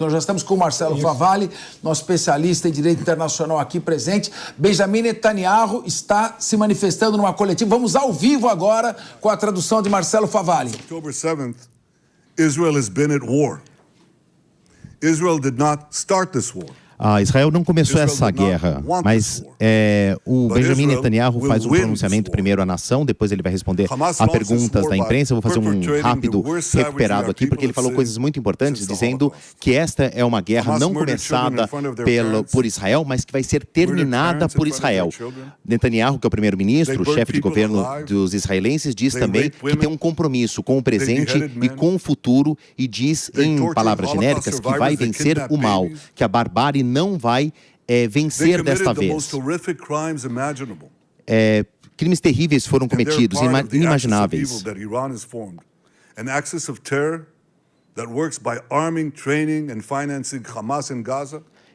Nós já estamos com o Marcelo Favalli, nosso especialista em direito internacional aqui presente. Benjamin Netanyahu está se manifestando numa coletiva. Vamos ao vivo agora com a tradução de Marcelo Favalli. October 7th, Israel has been at war. Israel did not start this war. Israel não começou essa guerra, mas o Benjamin Netanyahu faz um pronunciamento primeiro à nação, depois ele vai responder a perguntas da imprensa. Eu vou fazer um rápido recuperado aqui, porque ele falou coisas muito importantes, dizendo que esta é uma guerra não começada por Israel, mas que vai ser terminada por Israel. Netanyahu, que é o primeiro-ministro, o chefe de governo dos israelenses, diz também que tem um compromisso com o presente e com o futuro e diz, em palavras genéricas, que vai vencer o mal, que a barbárie não vai vencer desta vez. Crimes terríveis foram cometidos, inimagináveis.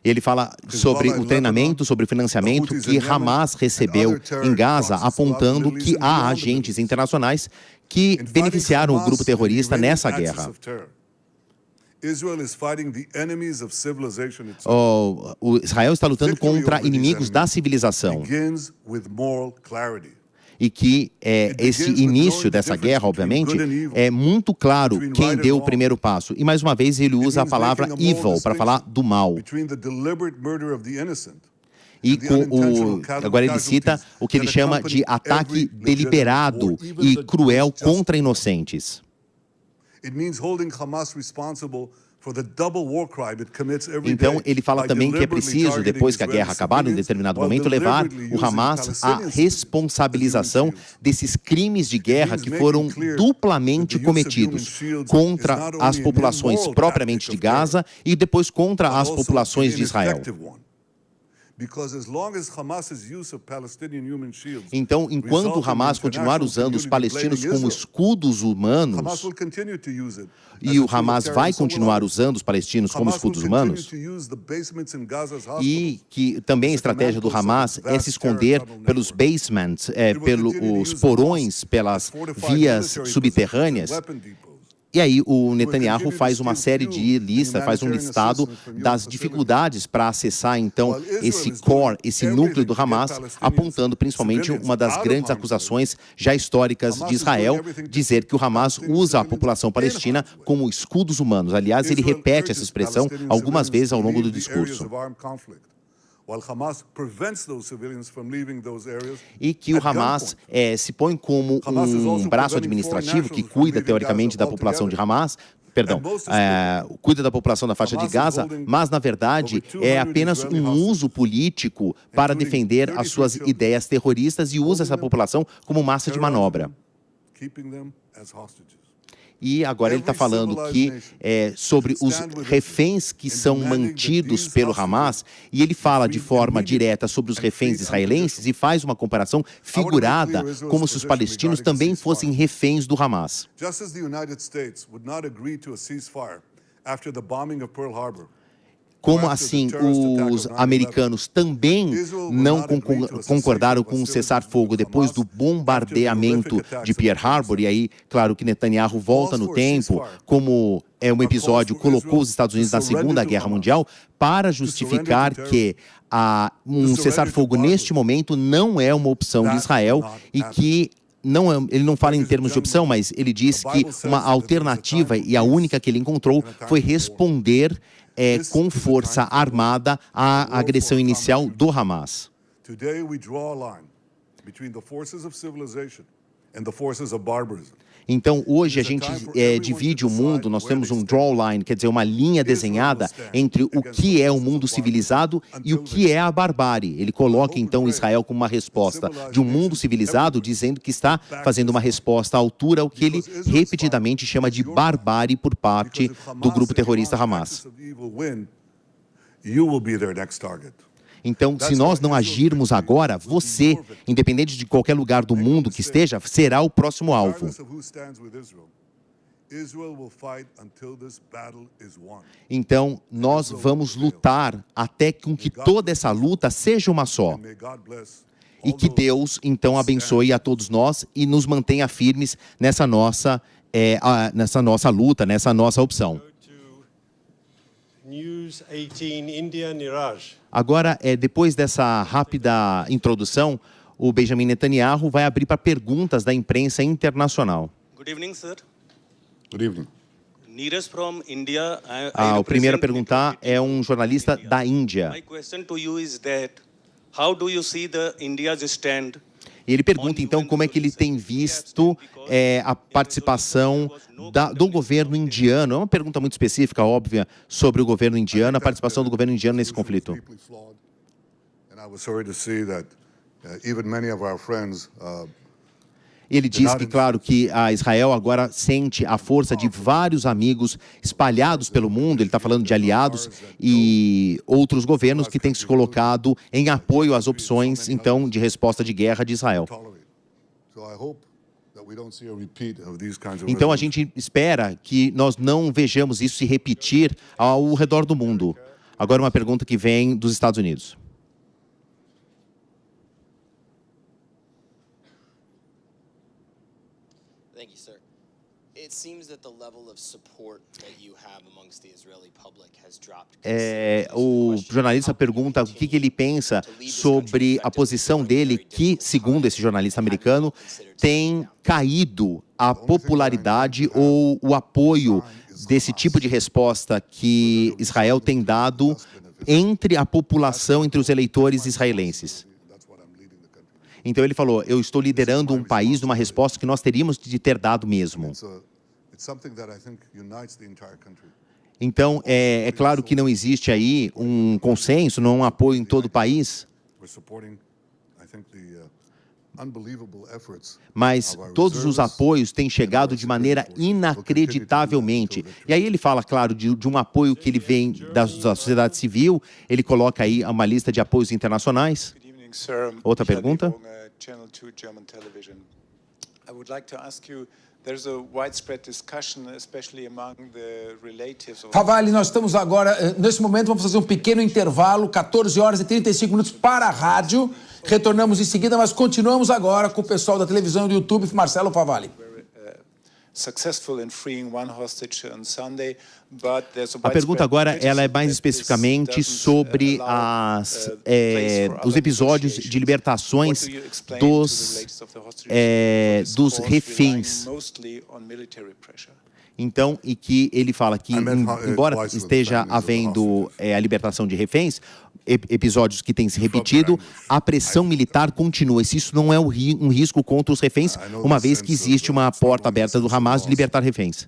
Ele fala sobre o treinamento, sobre o financiamento que Hamas recebeu em Gaza, apontando que há agentes internacionais que beneficiaram o grupo terrorista nessa guerra. O Israel está lutando contra inimigos da civilização. E que esse início dessa guerra, obviamente, é muito claro quem deu o primeiro passo. E, mais uma vez, ele usa a palavra evil para falar do mal. E agora ele cita o que ele chama de ataque deliberado e cruel contra inocentes. Então, ele fala também que é preciso, depois que a guerra acabar, em determinado momento, levar o Hamas à responsabilização desses crimes de guerra que foram duplamente cometidos contra as populações propriamente de Gaza e depois contra as populações de Israel. Então, enquanto o Hamas continuar usando os palestinos como escudos humanos, e o Hamas vai continuar usando os palestinos como escudos humanos, e que também a estratégia do Hamas é se esconder pelos basements, pelos porões, pelas vias subterrâneas. E aí o Netanyahu faz uma série de listas, faz um listado das dificuldades para acessar, então, esse core, esse núcleo do Hamas, apontando principalmente uma das grandes acusações já históricas de Israel, dizer que o Hamas usa a população palestina como escudos humanos. Aliás, ele repete essa expressão algumas vezes ao longo do discurso. E que o Hamas se põe como um braço administrativo que cuida, teoricamente, da população de Hamas, cuida da população da faixa de Gaza, mas, na verdade, é apenas um uso político para defender as suas ideias terroristas e usa essa população como massa de manobra. E agora ele está falando que sobre os reféns que são mantidos pelo Hamas, e ele fala de forma direta sobre os reféns israelenses e faz uma comparação figurada, como se os palestinos também fossem reféns do Hamas. Como assim os americanos também não concordaram com o cessar-fogo depois do bombardeamento de Pearl Harbor? E aí, claro que Netanyahu volta no tempo, como um episódio colocou os Estados Unidos na Segunda Guerra Mundial, para justificar que um cessar-fogo neste momento não é uma opção de Israel e que ele não fala em termos de opção, mas ele diz que uma alternativa, e a única que ele encontrou, foi responder com força armada à agressão inicial do Hamas. Então, hoje a gente divide o mundo, nós temos um drawline, quer dizer, uma linha desenhada entre o que é o mundo civilizado e o que é a barbárie. Ele coloca, então, Israel como uma resposta de um mundo civilizado, dizendo que está fazendo uma resposta à altura ao que ele repetidamente chama de barbárie por parte do grupo terrorista Hamas. Então, se nós não agirmos agora, você, independente de qualquer lugar do mundo que esteja, será o próximo alvo. Então, nós vamos lutar até que toda essa luta seja uma só. E que Deus, então, abençoe a todos nós e nos mantenha firmes nessa nossa luta, nessa nossa opção. News 18 India, Niraj. Agora, depois dessa rápida introdução, o Benjamin Netanyahu vai abrir para perguntas da imprensa internacional. Good evening, sir. Good evening. Neeraj from India. O primeiro a perguntar é um jornalista da Índia. My question to you is that how do you see the India's stand? E ele pergunta, então, como é que ele tem visto a participação do governo indiano. É uma pergunta muito específica, óbvia, sobre o governo indiano, a participação do governo indiano nesse conflito. Ele diz que, claro, que a Israel agora sente a força de vários amigos espalhados pelo mundo. Ele está falando de aliados e outros governos que têm se colocado em apoio às opções, então, de resposta de guerra de Israel. Então, a gente espera que nós não vejamos isso se repetir ao redor do mundo. Agora, uma pergunta que vem dos Estados Unidos. Thank you, sir. It seems that the level of support that you have amongst the Israeli public has dropped. O jornalista pergunta o que ele pensa sobre a posição dele, que, segundo esse jornalista americano, tem caído a popularidade ou o apoio desse tipo de resposta que Israel tem dado entre a população, entre os eleitores israelenses. Então ele falou, eu estou liderando um país numa resposta que nós teríamos de ter dado mesmo. Então, é claro que não existe aí um consenso, não um apoio em todo o país. Mas todos os apoios têm chegado de maneira inacreditavelmente. E aí ele fala, claro, de um apoio que ele vem da sociedade civil, ele coloca aí uma lista de apoios internacionais. Outra pergunta? Favale, nós estamos agora, nesse momento, vamos fazer um pequeno intervalo, 14 horas e 35 minutos para a rádio. Retornamos em seguida, mas continuamos agora com o pessoal da televisão e do YouTube, Marcelo Favale. A pergunta agora ela é mais especificamente sobre os episódios de libertações dos reféns. Então, e que ele fala que, embora esteja havendo a libertação de reféns, episódios que têm se repetido, a pressão militar continua. E se isso não é um risco contra os reféns, uma vez que existe uma porta aberta do Hamas de libertar reféns.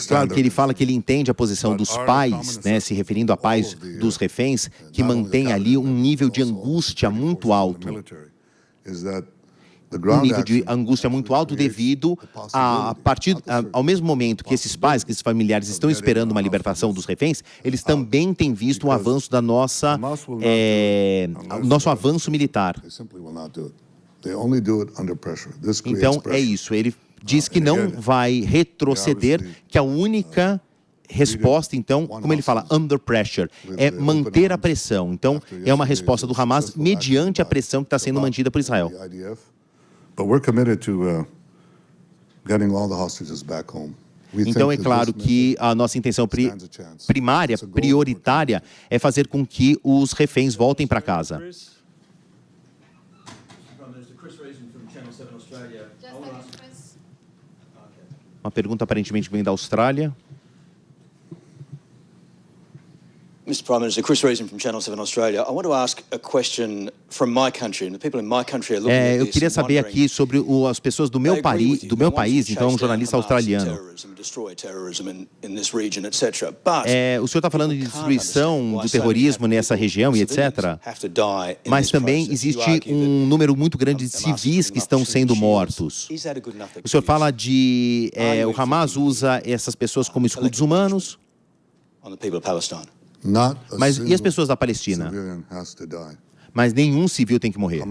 Claro que ele fala que ele entende a posição dos pais, né, se referindo a pais dos reféns, que mantém ali um nível de angústia muito alto. Um nível de angústia muito alto devido ao mesmo momento que esses pais, que esses familiares estão esperando uma libertação dos reféns, eles também têm visto um avanço da nosso avanço militar. Então é isso, ele diz que não vai retroceder, que a única resposta, então, como ele fala, under pressure, é manter a pressão. Então, é uma resposta do Hamas mediante a pressão que está sendo mantida por Israel. Então, é claro que a nossa intenção primária, prioritária, é fazer com que os reféns voltem para casa. Uma pergunta aparentemente vem da Austrália. Mr. Prime Minister, Chris Reason from Channel 7 Australia. I want to ask a question from my country, and the people in my country are looking at this. Eu queria saber aqui sobre as pessoas do meu país, então um jornalista australiano. O senhor está falando de destruição do terrorismo nessa região e etc. Mas também existe um número muito grande de civis que estão sendo mortos. O senhor fala de o Hamas usa essas pessoas como escudos humanos. Mas e as pessoas da Palestina? Mas nenhum civil tem que morrer.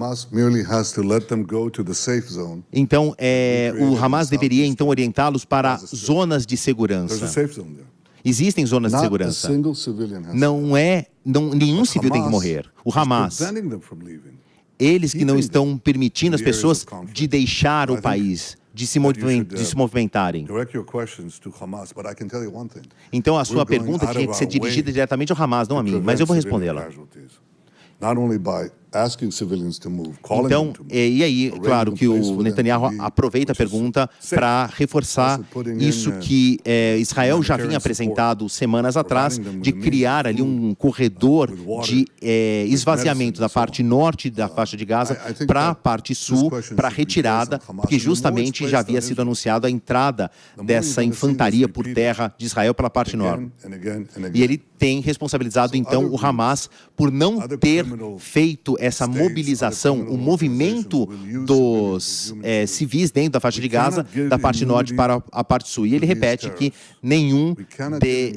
Então, o Hamas deveria então orientá-los para zonas de segurança. Existem zonas de segurança. Nenhum civil tem que morrer. O Hamas eles que não estão permitindo as pessoas de deixar o país, de se movimentarem. Então a sua pergunta tinha que ser dirigida diretamente ao Hamas, não a mim, mas eu vou respondê-la. Então, e aí, claro que o Netanyahu aproveita a pergunta para reforçar isso que Israel já vinha apresentado semanas atrás, de criar ali um corredor de esvaziamento da parte norte da faixa de Gaza para a parte sul, para retirada, porque justamente já havia sido anunciado a entrada dessa infantaria por terra de Israel pela parte norte. E ele tem responsabilizado, então, o Hamas por não ter feito essa mobilização, o movimento dos civis dentro da faixa de Gaza, da parte norte para a parte sul. E ele repete que nenhum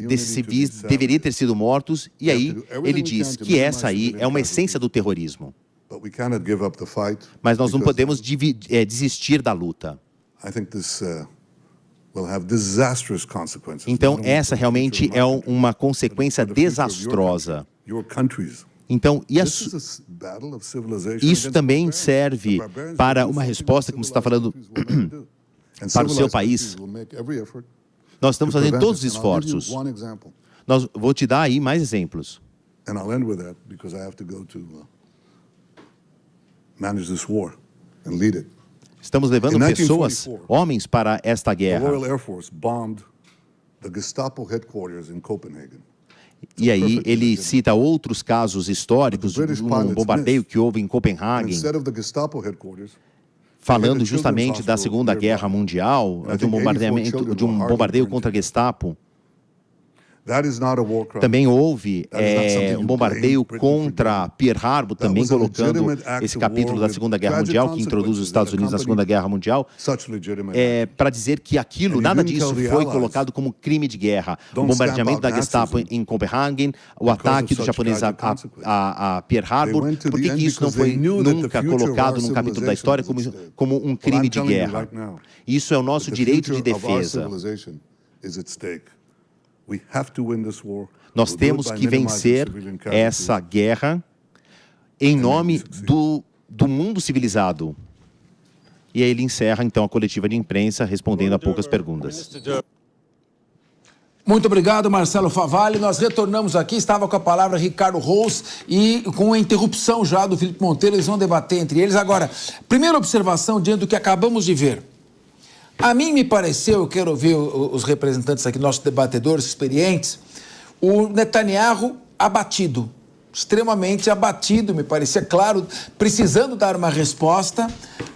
desses civis deveria ter sido mortos, e aí ele diz que essa aí é uma essência do terrorismo. Mas nós não podemos desistir da luta. Então, essa realmente é uma consequência desastrosa. Então, isso também serve para uma resposta, como você está falando, para o seu país. Nós estamos fazendo todos os esforços. Vou te dar aí mais exemplos. Estamos levando pessoas, homens, para esta guerra. E aí ele cita outros casos históricos, um bombardeio que houve em Copenhague, falando justamente da Segunda Guerra Mundial, de um bombardeio contra a Gestapo. Também houve um bombardeio contra Pearl Harbor, também colocando esse capítulo da Segunda Guerra Mundial, que introduz os Estados Unidos na Segunda Guerra Mundial, para dizer que aquilo, nada disso foi colocado como crime de guerra. O bombardeamento da Gestapo em Copenhague, o ataque dos japoneses a Pearl Harbor, por que isso não foi nunca colocado num capítulo da história como um crime de guerra? Isso é o nosso direito de defesa. Nós temos que vencer essa guerra em nome do mundo civilizado. E aí ele encerra, então, a coletiva de imprensa, respondendo a poucas perguntas. Muito obrigado, Marcelo Favalli. Nós retornamos aqui, estava com a palavra Ricardo Rous e com a interrupção já do Felipe Monteiro, eles vão debater entre eles. Agora, primeira observação diante do que acabamos de ver. A mim me pareceu, eu quero ouvir os representantes aqui, nossos debatedores experientes, o Netanyahu abatido, extremamente abatido, me parecia claro, precisando dar uma resposta,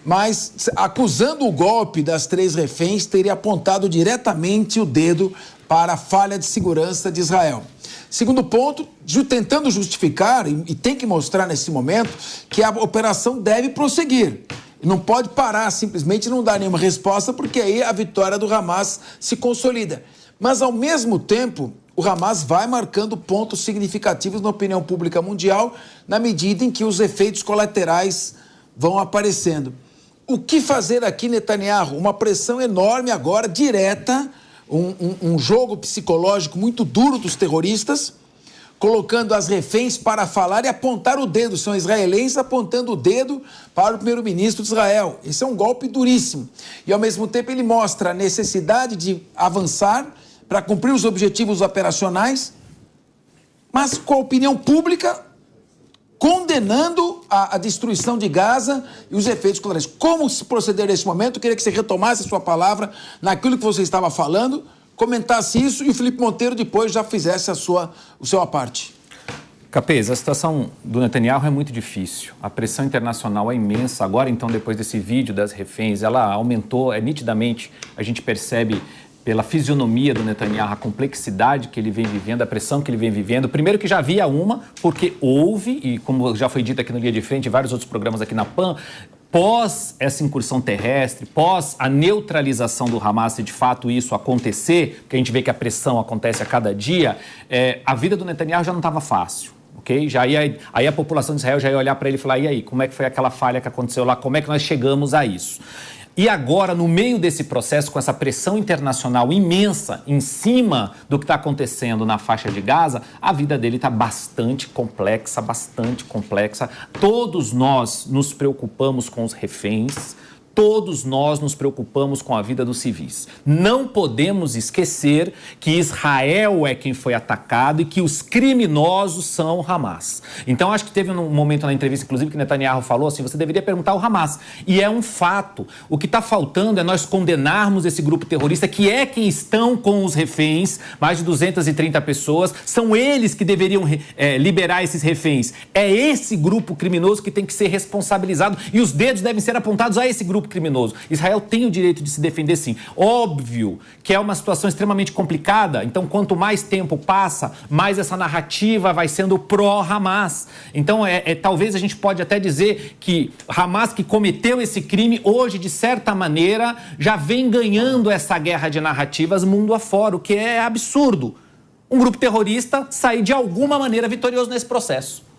mas acusando o golpe das 3 reféns, teria apontado diretamente o dedo para a falha de segurança de Israel. Segundo ponto, tentando justificar, e tem que mostrar nesse momento, que a operação deve prosseguir. Não pode parar simplesmente e não dar nenhuma resposta, porque aí a vitória do Hamas se consolida. Mas, ao mesmo tempo, o Hamas vai marcando pontos significativos na opinião pública mundial, na medida em que os efeitos colaterais vão aparecendo. O que fazer aqui, Netanyahu? Uma pressão enorme agora, direta, um jogo psicológico muito duro dos terroristas, colocando as reféns para falar e apontar o dedo. São israelenses apontando o dedo para o primeiro-ministro de Israel. Esse é um golpe duríssimo. E, ao mesmo tempo, ele mostra a necessidade de avançar para cumprir os objetivos operacionais, mas com a opinião pública condenando a destruição de Gaza e os efeitos colaterais. Como se proceder nesse momento? Eu queria que você retomasse a sua palavra naquilo que você estava falando, comentasse isso e o Felipe Monteiro depois já fizesse a sua parte. Capês, a situação do Netanyahu é muito difícil. A pressão internacional é imensa. Agora, então, depois desse vídeo das reféns, ela aumentou, nitidamente, a gente percebe pela fisionomia do Netanyahu, a complexidade que ele vem vivendo, a pressão que ele vem vivendo. Primeiro que já havia porque houve, e como já foi dito aqui no Linha de Frente, em vários outros programas aqui na PAN, pós essa incursão terrestre, pós a neutralização do Hamas, se de fato isso acontecer, porque a gente vê que a pressão acontece a cada dia, a vida do Netanyahu já não estava fácil. Okay? Aí a população de Israel já ia olhar para ele e falar, e aí, como é que foi aquela falha que aconteceu lá, como é que nós chegamos a isso? E agora, no meio desse processo, com essa pressão internacional imensa em cima do que está acontecendo na faixa de Gaza, a vida dele está bastante complexa, bastante complexa. Todos nós nos preocupamos com os reféns. Todos nós nos preocupamos com a vida dos civis. Não podemos esquecer que Israel é quem foi atacado e que os criminosos são o Hamas. Então, acho que teve um momento na entrevista, inclusive, que Netanyahu falou assim, você deveria perguntar ao Hamas. E é um fato. O que está faltando é nós condenarmos esse grupo terrorista, que é quem estão com os reféns, mais de 230 pessoas. São eles que deveriam liberar esses reféns. É esse grupo criminoso que tem que ser responsabilizado e os dedos devem ser apontados a esse grupo criminoso. Israel tem o direito de se defender, sim. Óbvio que é uma situação extremamente complicada, então quanto mais tempo passa, mais essa narrativa vai sendo pró-Hamas. Então, talvez a gente pode até dizer que Hamas, que cometeu esse crime, hoje, de certa maneira, já vem ganhando essa guerra de narrativas mundo afora, o que é absurdo. Um grupo terrorista sair de alguma maneira vitorioso nesse processo.